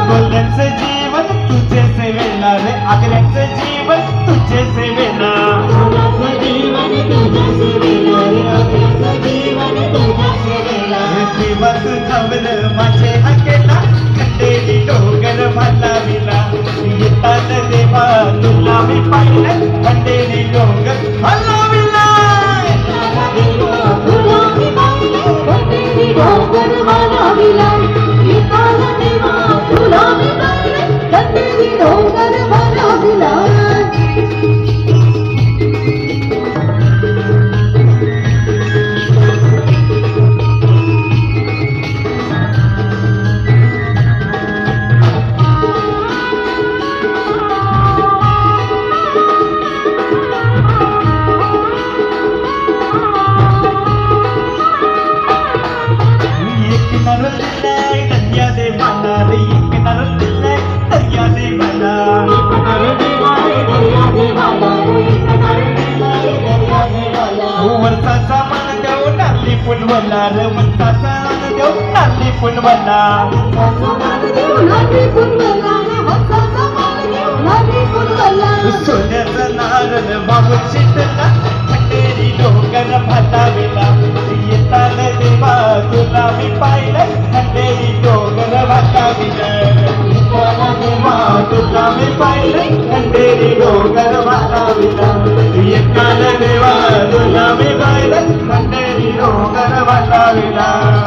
बोलण्याचं जीवन तुझे सेवेला रे आगल्याचं जीवन तुझे सेवेला दिवस जमलं माझे हाकेला खंडेरी डोंगर भालाविला येतात देवा तुला मी पाहिलं खंडेरी डोंगर भालाविला वरचा मन देऊ नाली पुनवला रे वरचा मन देऊ नाली पुनवला सोन्याचं नारळ बाबू शिटला खंडेरी डोंगर भालाविला येताल देवा तुला मी पाहिलं खंडेरी डोंगर भालाविला तुला मी पाहिलं खंडेरी डोंगर भालाविला येताल देवा तुला मी पाहिलं खंडेरी डोंगर भालाविला